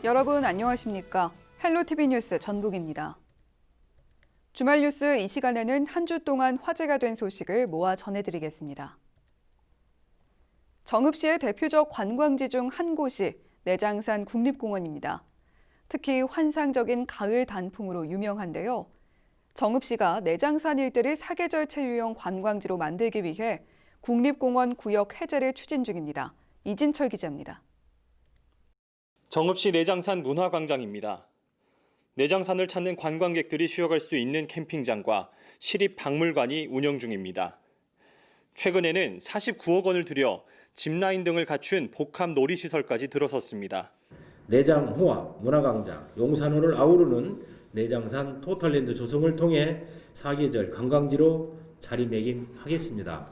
여러분 안녕하십니까? 헬로티비 뉴스 전북입니다. 주말 뉴스 이 시간에는 한 주 동안 화제가 된 소식을 모아 전해드리겠습니다. 정읍시의 대표적 관광지 중 한 곳이 내장산 국립공원입니다. 특히 환상적인 가을 단풍으로 유명한데요. 정읍시가 내장산 일대를 사계절 체류형 관광지로 만들기 위해 국립공원 구역 해제를 추진 중입니다. 이진철 기자입니다. 정읍시 내장산 문화광장입니다. 내장산을 찾는 관광객들이 쉬어갈 수 있는 캠핑장과 시립박물관이 운영 중입니다. 최근에는 49억 원을 들여 짚라인 등을 갖춘 복합 놀이시설까지 들어섰습니다. 내장호와 문화광장, 용산호를 아우르는 내장산 토탈랜드 조성을 통해 사계절 관광지로 자리매김하겠습니다.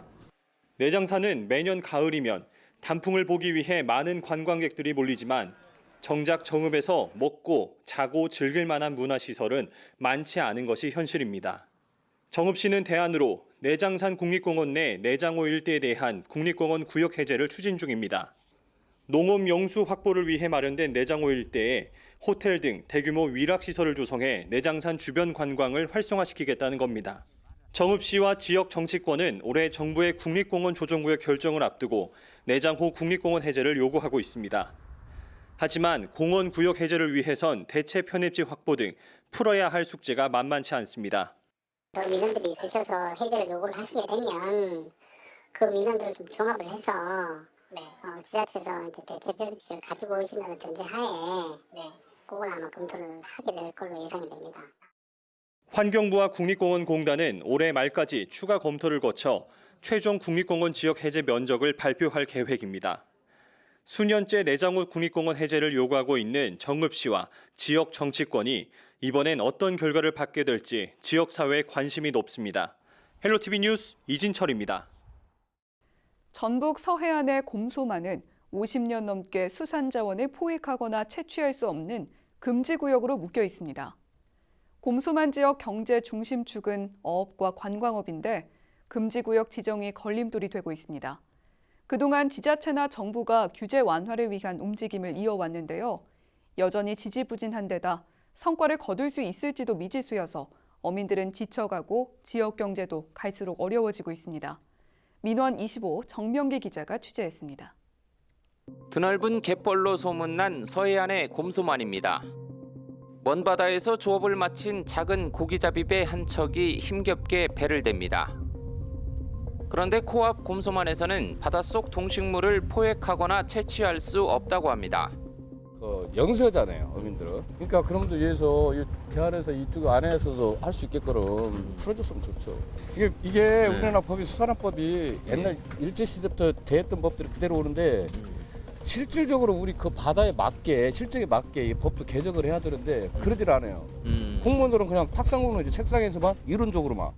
내장산은 매년 가을이면 단풍을 보기 위해 많은 관광객들이 몰리지만 정작 정읍에서 먹고 자고 즐길 만한 문화시설은 많지 않은 것이 현실입니다. 정읍시는 대안으로 내장산 국립공원 내 내장호 일대에 대한 국립공원 구역 해제를 추진 중입니다. 농업 영수 확보를 위해 마련된 내장호 일대에 호텔 등 대규모 위락시설을 조성해 내장산 주변 관광을 활성화시키겠다는 겁니다. 정읍시와 지역 정치권은 올해 정부의 국립공원 조정구역 결정을 앞두고 내장호 국립공원 해제를 요구하고 있습니다. 하지만 공원 구역 해제를 위해선 대체 편입지 확보 등 풀어야 할 숙제가 만만치 않습니다. 민원들이 있으셔서 해제를 요구를 하시게 되면 그 민원들을 좀 종합을 해서 지자체에서 이제 대체 편입지를 가지고 오신다는 전제하에 그걸 아마 검토를 하게 될 걸로 예상이 됩니다. 환경부와 국립공원공단은 올해 말까지 추가 검토를 거쳐 최종 국립공원 지역 해제 면적을 발표할 계획입니다. 수년째 내장호 국립공원 해제를 요구하고 있는 정읍시와 지역 정치권이 이번엔 어떤 결과를 받게 될지 지역사회의 관심이 높습니다. 헬로티비 뉴스 이진철입니다. 전북 서해안의 곰소만은 50년 넘게 수산자원을 포획하거나 채취할 수 없는 금지구역으로 묶여 있습니다. 곰소만 지역 경제 중심축은 어업과 관광업인데 금지구역 지정이 걸림돌이 되고 있습니다. 그동안 지자체나 정부가 규제 완화를 위한 움직임을 이어왔는데요. 여전히 지지부진한 데다 성과를 거둘 수 있을지도 미지수여서 어민들은 지쳐가고 지역 경제도 갈수록 어려워지고 있습니다. 민원 25 정명기 기자가 취재했습니다. 드넓은 갯벌로 소문난 서해안의 곰소만입니다. 먼 바다에서 조업을 마친 작은 고기잡이배 한 척이 힘겹게 배를 댑니다. 그런데 코앞 곰소만에서는 바닷속 동식물을 포획하거나 채취할 수 없다고 합니다. 영세잖아요, 어민들은. 그러니까 그런 분들 위해서 배 안에서 이쪽 안에서도 할 수 있게끔 풀어줬으면 좋죠. 이게 우리나라 법이 수산업법이 옛날 일제시대부터 대했던 법들이 그대로 오는데 실질적으로 우리 그 바다에 맞게 실적에 맞게 이 법도 개정을 해야 되는데 그러질 않아요. 공무원들은 그냥 탁상공론 책상에서만 이론적으로만.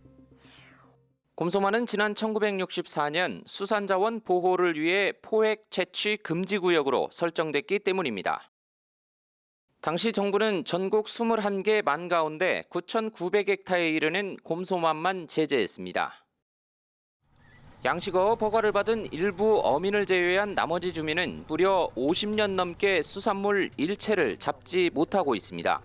곰소만은 지난 1964년 수산자원 보호를 위해 포획 채취 금지 구역으로 설정됐기 때문입니다. 당시 정부는 전국 21개 만 가운데 9,900헥타에 이르는 곰소만만 제재했습니다. 양식업 허가를 받은 일부 어민을 제외한 나머지 주민은 무려 50년 넘게 수산물 일체를 잡지 못하고 있습니다.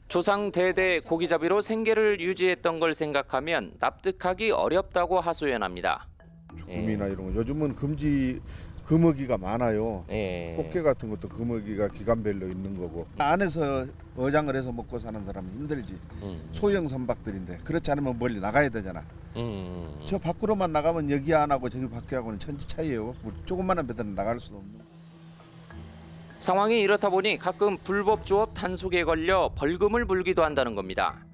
조상 대대 고기잡이로 생계를 유지했던 걸 생각하면 납득하기 어렵다고 하소연합니다. 조금이나 이런 거 요즘은 금어기가 많아요. 예. 꽃게 같은 것도 금어기가 기간별로 있는 거고 안에서 어장을 해서 먹고 사는 사람은 힘들지. 소형 선박들인데 그렇지 않으면 멀리 나가야 되잖아. 저 밖으로만 나가면 여기 안 하고 저기 밖에 하고는 천지 차이예요. 조그마한 배들은 나갈 수도 없는. 상황이 이렇다 보니 가끔 불법 조업 단속에 걸려 벌금을 물기도 한다는 겁니다.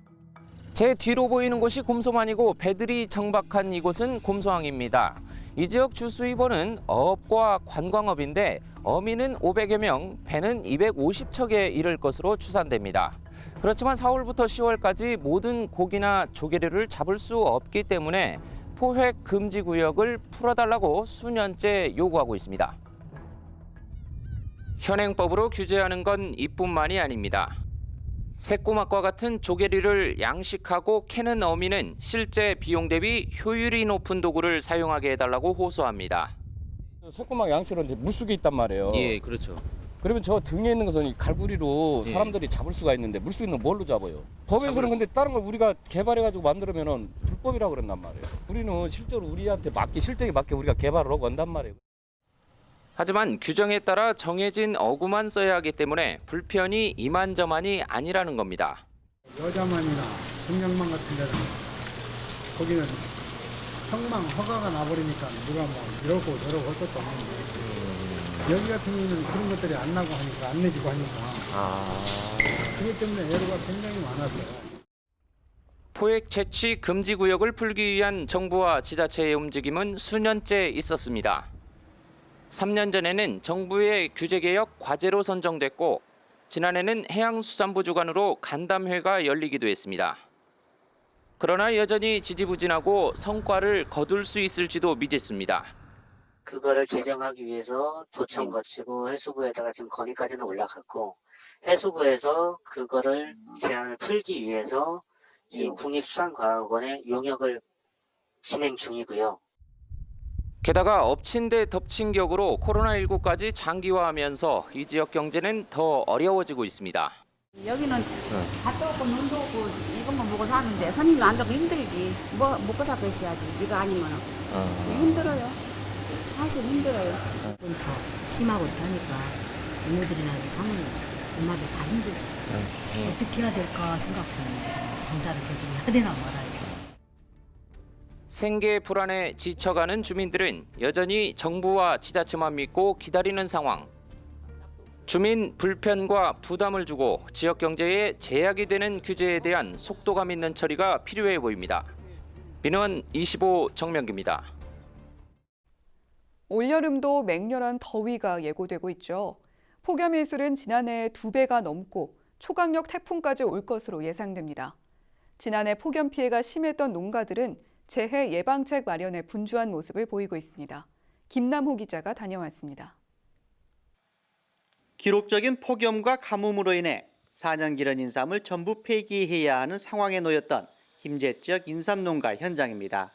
제 뒤로 보이는 곳이 곰소만이고 배들이 정박한 이곳은 곰소항입니다. 이 지역 주 수입원은 어업과 관광업인데 어민은 500여 명, 배는 250척에 이를 것으로 추산됩니다. 그렇지만 4월부터 10월까지 모든 고기나 조개류를 잡을 수 없기 때문에 포획 금지 구역을 풀어달라고 수년째 요구하고 있습니다. 현행법으로 규제하는 건 이뿐만이 아닙니다. 새꼬막과 같은 조개류를 양식하고 캐는 어민은 실제 비용 대비 효율이 높은 도구를 사용하게 해달라고 호소합니다. 새꼬막 양식은 이제 물속에 있단 말이에요. 예, 그렇죠. 그러면 저 등에 있는 것은 이 갈고리로 예. 사람들이 잡을 수가 있는데 물 수 있는 건 뭘로 잡아요? 법에서는 잡을 근데 다른 걸 우리가 개발해가지고 만들면은 불법이라고 그런단 말이에요. 우리는 실제로 우리한테 맞게 실정에 맞게 우리가 개발을 하고 한단 말이에요. 하지만 규정에 따라 정해진 어구만 써야 하기 때문에 불편이 이만저만이 아니라는 겁니다. 여자만이나 중량만 같은 데는 거기는 성망 허가가 나버리니까 누가 뭐 이러고 저러고 할 것도 없는데 여기 같은 경우는 그런 것들이 안 나고 하니까 안 내주고 하니까 그것 때문에 애로가 굉장히 많았어요. 포획 채취 금지 구역을 풀기 위한 정부와 지자체의 움직임은 수년째 있었습니다. 3년 전에는 정부의 규제 개혁 과제로 선정됐고 지난해는 해양수산부 주관으로 간담회가 열리기도 했습니다. 그러나 여전히 지지부진하고 성과를 거둘 수 있을지도 미지수입니다. 그거를 개정하기 위해서 도청 거치고 해수부에다가 지금 건의까지는 올라갔고 해수부에서 그거를 제한을 풀기 위해서 이 국립수산과학원의 용역을 진행 중이고요. 게다가 엎친 데 덮친 격으로 코로나19까지 장기화하면서 이 지역 경제는 더 어려워지고 있습니다. 여기는 밭도 없고 눈도 없고 이것만 먹고 사는데 손님이 안 들고 힘들지. 뭐 먹고 살고 있어야지. 이거 아니면은 힘들어요. 사실 힘들어요. 좀 더 심하고 하니까 이모들이나 사모님 엄마들 다 힘들지. 어떻게 해야 될까 생각하면 장사를 계속 해야 되나 말아야. 생계 불안에 지쳐가는 주민들은 여전히 정부와 지자체만 믿고 기다리는 상황. 주민 불편과 부담을 주고 지역 경제에 제약이 되는 규제에 대한 속도감 있는 처리가 필요해 보입니다. 민원 25 정명기입니다. 올여름도 맹렬한 더위가 예고되고 있죠. 폭염일술은 지난해 2배가 넘고 초강력 태풍까지 올 것으로 예상됩니다. 지난해 폭염 피해가 심했던 농가들은 재해 예방책 마련에 분주한 모습을 보이고 있습니다. 김남호 기자가 다녀왔습니다. 기록적인 폭염과 가뭄으로 인해 4년 길은 인삼을 전부 폐기해야 하는 상황에 놓였던 김제 지역 인삼농가 현장입니다.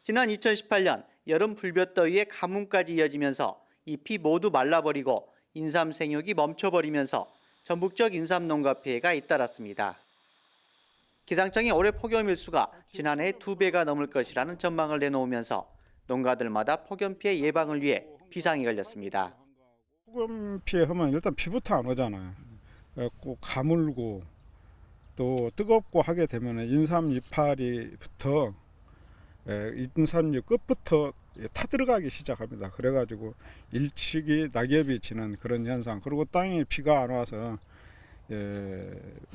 지난 2018년 여름 불볕더위에 가뭄까지 이어지면서 잎이 모두 말라버리고 인삼 생육이 멈춰버리면서 전국적 인삼농가 피해가 잇따랐습니다. 기상청이 올해 폭염 일수가 지난해의 2배가 넘을 것이라는 전망을 내놓으면서 농가들마다 폭염 피해 예방을 위해 비상이 걸렸습니다. 폭염 피해하면 일단 비부터 안 오잖아요. 꼭 가물고 또 뜨겁고 하게 되면 인삼 이파리부터 인삼잎 끝부터 타들어가기 시작합니다. 그래가지고 일찍이 낙엽이 지는 그런 현상. 그리고 땅에 비가 안 와서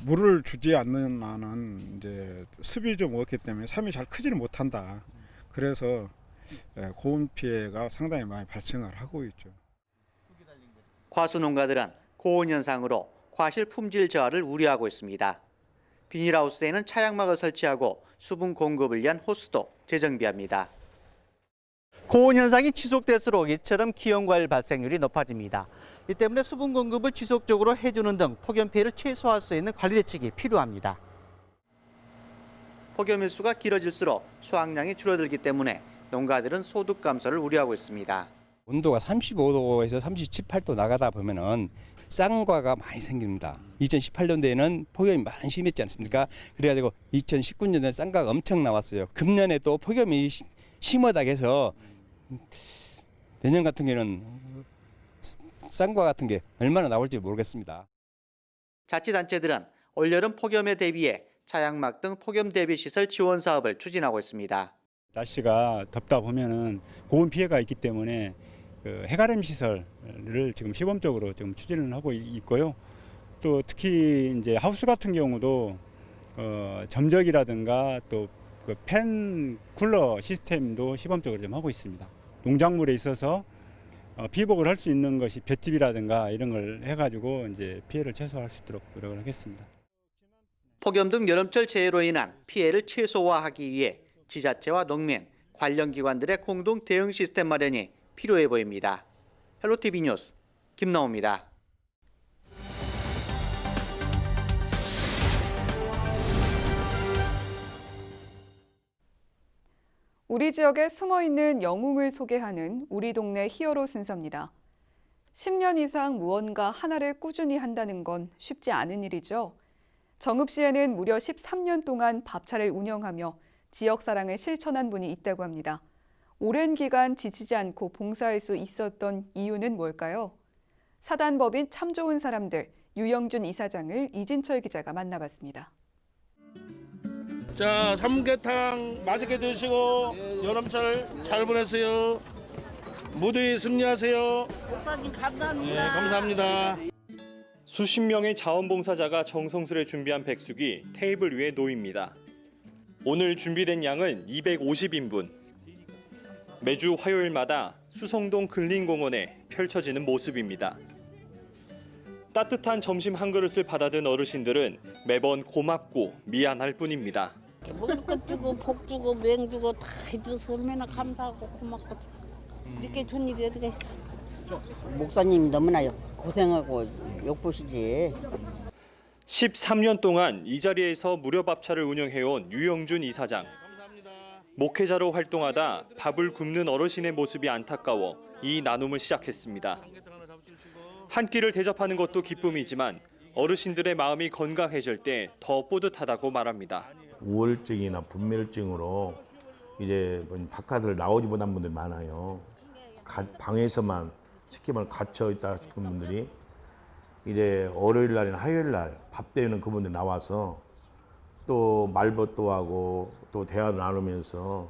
물을 주지 않는 한은 이제 습이 좀 없기 때문에 삶이 잘 크지는 못한다. 그래서 고온 피해가 상당히 많이 발생을 하고 있죠. 과수 농가들은 고온 현상으로 과실 품질 저하를 우려하고 있습니다. 비닐하우스에는 차양막을 설치하고 수분 공급을 위한 호스도 재정비합니다. 고온 현상이 지속될수록 이처럼 기온과일 발생률이 높아집니다. 이 때문에 수분 공급을 지속적으로 해주는 등 폭염 피해를 최소화할 수 있는 관리 대책이 필요합니다. 폭염 일수가 길어질수록 수확량이 줄어들기 때문에 농가들은 소득 감소를 우려하고 있습니다. 온도가 35도에서 37, 8도 나가다 보면은 쌍과가 많이 생깁니다. 2018년도에는 폭염이 많이 심했지 않습니까? 그래가지고 2019년도에 쌍과가 엄청 나왔어요. 금년에 또 폭염이 심하다고 해서 내년 같은 경우는 쌍과 같은 게 얼마나 나올지 모르겠습니다. 자치단체들은 올여름 폭염에 대비해 차양막 등 폭염 대비 시설 지원 사업을 추진하고 있습니다. 날씨가 덥다 보면은 고온 피해가 있기 때문에 해가림 시설을 지금 시범적으로 지금 추진을 하고 있고요. 또 특히 이제 하우스 같은 경우도 점적이라든가 또 그 팬 쿨러 시스템도 시범적으로 좀 하고 있습니다. 농작물에 있어서 피복을 할 수 있는 것이 볏짚이라든가 이런 걸 해가지고 이제 피해를 최소화할 수 있도록 노력을 하겠습니다. 폭염 등 여름철 재해로 인한 피해를 최소화하기 위해 지자체와 농민, 관련 기관들의 공동 대응 시스템 마련이 필요해 보입니다. 헬로티비 뉴스 김나호입니다. 우리 지역에 숨어있는 영웅을 소개하는 우리 동네 히어로 순서입니다. 10년 이상 무언가 하나를 꾸준히 한다는 건 쉽지 않은 일이죠. 정읍시에는 무려 13년 동안 밥차를 운영하며 지역 사랑을 실천한 분이 있다고 합니다. 오랜 기간 지치지 않고 봉사할 수 있었던 이유는 뭘까요? 사단법인 참 좋은 사람들 유영준 이사장을 이진철 기자가 만나봤습니다. 자, 삼계탕 맛있게 드시고 여름철 잘 보내세요. 모두 승리하세요. 목사님 감사합니다. 네, 감사합니다. 수십 명의 자원봉사자가 정성스레 준비한 백숙이 테이블 위에 놓입니다. 오늘 준비된 양은 250인분. 매주 화요일마다 수성동 근린공원에 펼쳐지는 모습입니다. 따뜻한 점심 한 그릇을 받아든 어르신들은 매번 고맙고 미안할 뿐입니다. 먹을 것 주고 복 주고 맹 주고 다 해줘서 얼마나 감사하고 고맙고 이렇게 좋은 일이 어디가 있어. 목사님 너무나 고생하고 욕보시지. 13년 동안 이 자리에서 무료 밥차를 운영해온 유영준 이사장. 목회자로 활동하다 밥을 굶는 어르신의 모습이 안타까워 이 나눔을 시작했습니다. 한 끼를 대접하는 것도 기쁨이지만 어르신들의 마음이 건강해질 때 더 뿌듯하다고 말합니다. 우울증이나 분멸증으로 이제 바깥을 나오지 못한 분들이 많아요. 방에서만 쉽게 말해 갇혀 있다 싶은 분들이 이제 월요일 날이나 화요일 날 밥 때우는 그분들 나와서 또 말벗도 하고 또 대화를 나누면서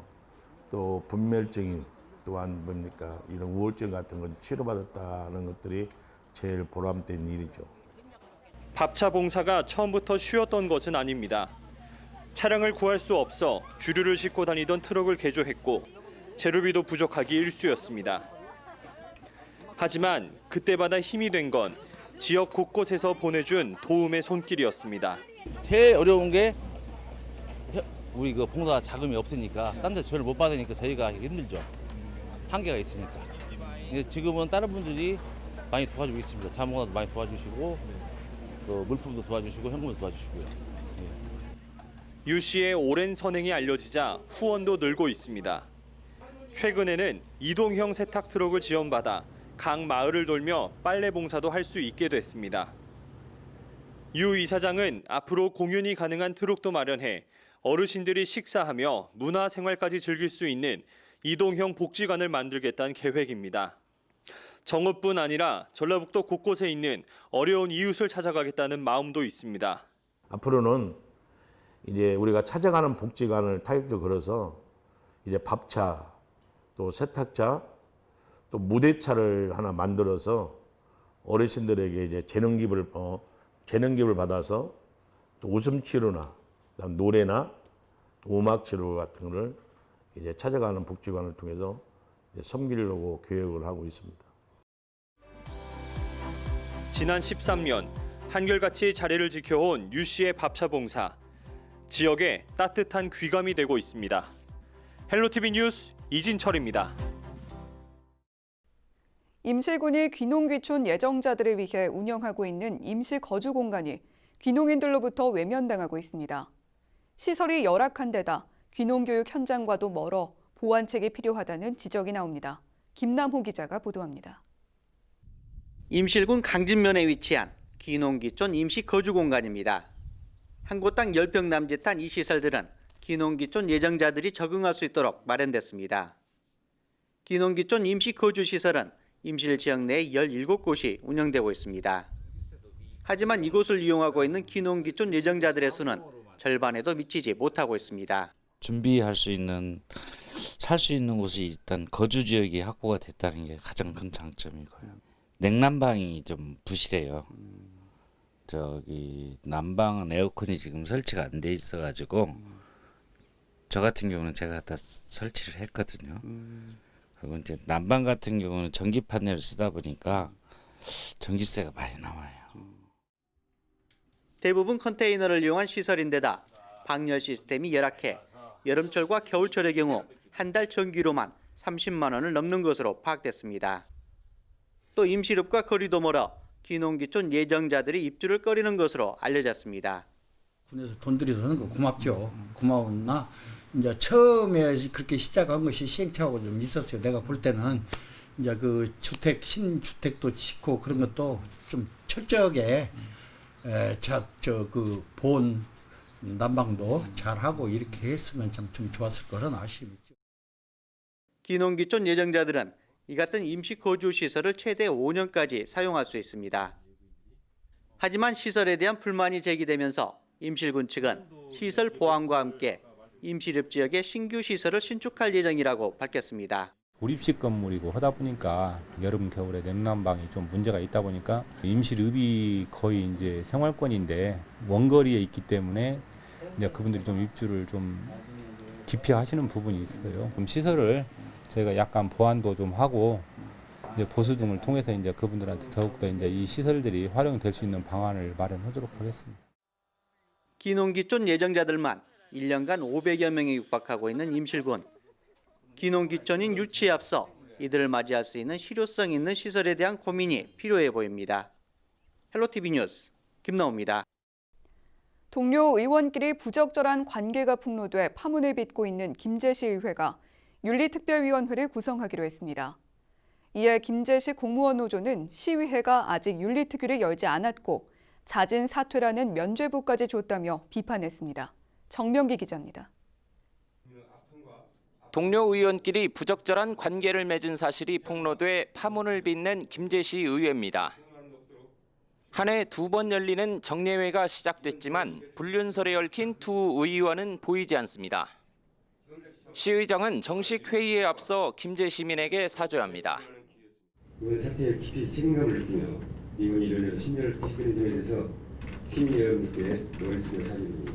또 분멸증이 또한 뭡니까 이런 우울증 같은 걸 치료받았다는 것들이 제일 보람된 일이죠. 밥차 봉사가 처음부터 쉬웠던 것은 아닙니다. 차량을 구할 수 없어 주류를 싣고 다니던 트럭을 개조했고 재료비도 부족하기 일쑤였습니다. 하지만 그때마다 힘이 된 건 지역 곳곳에서 보내준 도움의 손길이었습니다. 제일 어려운 게 우리 그 봉사 자금이 없으니까 딴 데 전을 못 받으니까 저희가 힘들죠. 한계가 있으니까. 지금은 다른 분들이 많이 도와주고 있습니다. 자원봉사도 많이 도와주시고 또 물품도 도와주시고 현금도 도와주시고요. 유 씨의 오랜 선행이 알려지자 후원도 늘고 있습니다. 최근에는 이동형 세탁 트럭을 지원받아 각 마을을 돌며 빨래 봉사도 할 수 있게 됐습니다. 유 이사장은 앞으로 공연이 가능한 트럭도 마련해 어르신들이 식사하며 문화생활까지 즐길 수 있는 이동형 복지관을 만들겠다는 계획입니다. 정읍뿐 아니라 전라북도 곳곳에 있는 어려운 이웃을 찾아가겠다는 마음도 있습니다. 앞으로는 이제 우리가 찾아가는 복지관을 타격도 걸어서 이제 밥차, 또 세탁차, 또 무대차를 하나 만들어서 어르신들에게 이제 재능 기부를 받아서 또 웃음 치료나 노래나 음악 치료 같은 거를 이제 찾아가는 복지관을 통해서 이제 섬기려고 계획을 하고 있습니다. 지난 13년 한결같이 자리를 지켜온 유 씨의 밥차 봉사. 지역에 따뜻한 귀감이 되고 있습니다. 헬로티비 뉴스 이진철입니다. 임실군이 귀농귀촌 예정자들을 위해 운영하고 있는 임시 거주 공간이 귀농인들로부터 외면당하고 있습니다. 시설이 열악한 데다 귀농교육 현장과도 멀어 보완책이 필요하다는 지적이 나옵니다. 김남호 기자가 보도합니다. 임실군 강진면에 위치한 귀농귀촌 임시 거주 공간입니다. 한 곳당 10평 남짓한 이 시설들은 귀농귀촌 예정자들이 적응할 수 있도록 마련됐습니다. 귀농귀촌 임시 거주 시설은 임실 지역 내 17곳이 운영되고 있습니다. 하지만 이곳을 이용하고 있는 귀농귀촌 예정자들의 수는 절반에도 미치지 못하고 있습니다. 준비할 수 있는 살 수 있는 곳이 일단 거주 지역이 확보가 됐다는 게 가장 큰 장점이고요. 냉난방이 좀 부실해요. 저기 난방은 에어컨이 지금 설치가 안 돼 있어가지고 저 같은 경우는 제가 다 설치를 했거든요. 그리고 이제 난방 같은 경우는 전기 판넬을 쓰다 보니까 전기세가 많이 나와요. 대부분 컨테이너를 이용한 시설인데다 방열 시스템이 열악해 여름철과 겨울철의 경우 한 달 전기료만 30만 원을 넘는 것으로 파악됐습니다. 또 임실읍과 거리도 멀어 귀농귀촌 예정자들이 입주를 꺼리는 것으로 알려졌습니다. 군에서 돈 들여서 하는 거 고맙죠. 고마웠나 이제 처음에 그렇게 시작한 것이 시행착오가 좀 있었어요. 내가 볼 때는 이제 그 주택 신주택도 짓고 그런 것도 좀 철저하게 그 보온 난방도 잘 하고 이렇게 했으면 좀 좋았을 거라는 아쉬움이 있죠. 기농기촌 예정자들은 이 같은 임시 거주 시설을 최대 5년까지 사용할 수 있습니다. 하지만 시설에 대한 불만이 제기되면서 임실군 측은 시설 보완과 함께 임시립 지역에 신규 시설을 신축할 예정이라고 밝혔습니다. 고립식 건물이고 하다 보니까 여름 겨울에 냉난방이 좀 문제가 있다 보니까 임실읍이 거의 이제 생활권인데 원거리에 있기 때문에 이제 그분들이 좀 입주를 좀 기피하시는 부분이 있어요. 좀 시설을 저희가 약간 보완도 좀 하고 이제 보수 등을 통해서 이제 그분들한테 더욱더 이제 이 시설들이 활용될 수 있는 방안을 마련하도록 하겠습니다. 기농기촌 예정자들만 1년간 500여 명에 육박하고 있는 임실군. 기농기촌인 유치에 앞서 이들을 맞이할 수 있는 실효성 있는 시설에 대한 고민이 필요해 보입니다. 헬로티비 뉴스 김나옵니다. 동료 의원끼리 부적절한 관계가 폭로돼 파문을 빚고 있는 김제시 의회가 윤리특별위원회를 구성하기로 했습니다. 이에 김제시 공무원 노조는 시의회가 아직 윤리특위를 열지 않았고 잦은 사퇴라는 면죄부까지 줬다며 비판했습니다. 정명기 기자입니다. 동료 의원끼리 부적절한 관계를 맺은 사실이 폭로돼 파문을 빚는 김제시 의회입니다. 한 해 2번 열리는 정례회가 시작됐지만 불륜설에 얽힌 두 의원은 보이지 않습니다. 시의장은 정식 회의에 앞서 김제 시민에게 사죄합니다. 이번 사태에 깊이 책임감을 느끼며 이번 일련의 심려를 표시드린 점에 대해서 시민 여러분께 말씀을 사드립니다.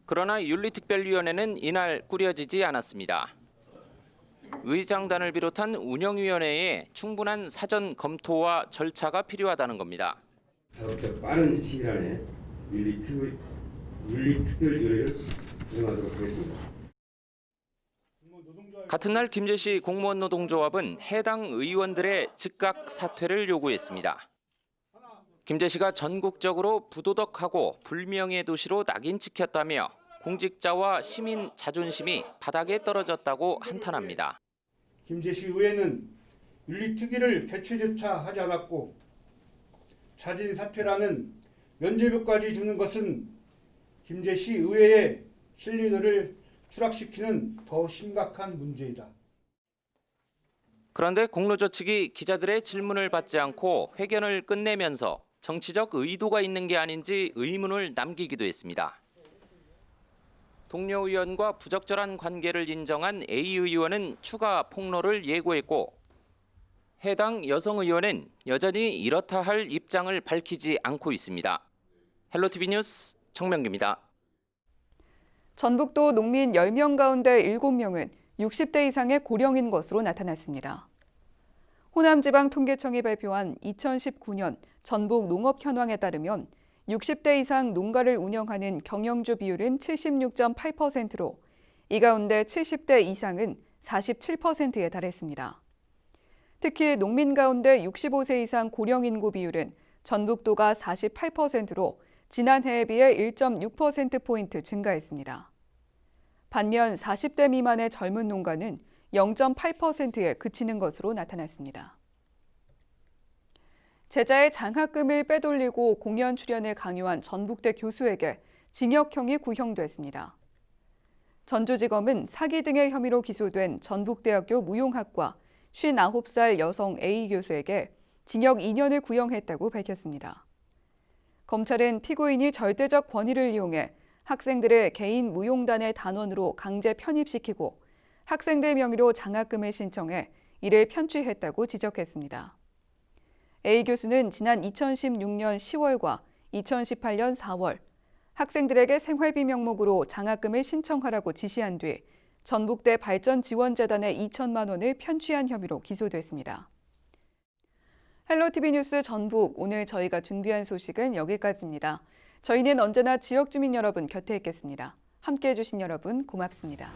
그러나 윤리특별위원회는 이날 꾸려지지 않았습니다. 의장단을 비롯한 운영위원회에 충분한 사전 검토와 절차가 필요하다는 겁니다. 다음부터 빠른 시일 안에 윤리특별위원회를 구성하도록 하겠습니다. 같은 날 김제시 공무원 노동조합은 해당 의원들의 즉각 사퇴를 요구했습니다. 김제시가 전국적으로 부도덕하고 불명예 도시로 낙인 찍혔다며 공직자와 시민 자존심이 바닥에 떨어졌다고 한탄합니다. 김제시 의회는 윤리특위를 개최조차 하지 않았고 자진 사퇴라는 면죄부까지 주는 것은 김제시 의회의 신뢰도를 추락시키는 더 심각한 문제이다. 그런데 공노조 측이 기자들의 질문을 받지 않고 회견을 끝내면서 정치적 의도가 있는 게 아닌지 의문을 남기기도 했습니다. 동료 의원과 부적절한 관계를 인정한 A 의원은 추가 폭로를 예고했고 해당 여성 의원은 여전히 이렇다 할 입장을 밝히지 않고 있습니다. 헬로티비 뉴스 정명기입니다. 전북도 농민 10명 가운데 7명은 60대 이상의 고령인 것으로 나타났습니다. 호남지방통계청이 발표한 2019년 전북 농업 현황에 따르면 60대 이상 농가를 운영하는 경영주 비율은 76.8%로 이 가운데 70대 이상은 47%에 달했습니다. 특히 농민 가운데 65세 이상 고령 인구 비율은 전북도가 48%로 지난해에 비해 1.6%포인트 증가했습니다. 반면 40대 미만의 젊은 농가는 0.8%에 그치는 것으로 나타났습니다. 제자의 장학금을 빼돌리고 공연 출연을 강요한 전북대 교수에게 징역형이 구형됐습니다. 전주지검은 사기 등의 혐의로 기소된 전북대학교 무용학과 59살 여성 A 교수에게 징역 2년을 구형했다고 밝혔습니다. 검찰은 피고인이 절대적 권위를 이용해 학생들을 개인 무용단의 단원으로 강제 편입시키고 학생들 명의로 장학금을 신청해 이를 편취했다고 지적했습니다. A 교수는 지난 2016년 10월과 2018년 4월 학생들에게 생활비 명목으로 장학금을 신청하라고 지시한 뒤 전북대 발전지원재단에 2천만 원을 편취한 혐의로 기소됐습니다. 헬로티비 뉴스 전북, 오늘 저희가 준비한 소식은 여기까지입니다. 저희는 언제나 지역 주민 여러분 곁에 있겠습니다. 함께해 주신 여러분 고맙습니다.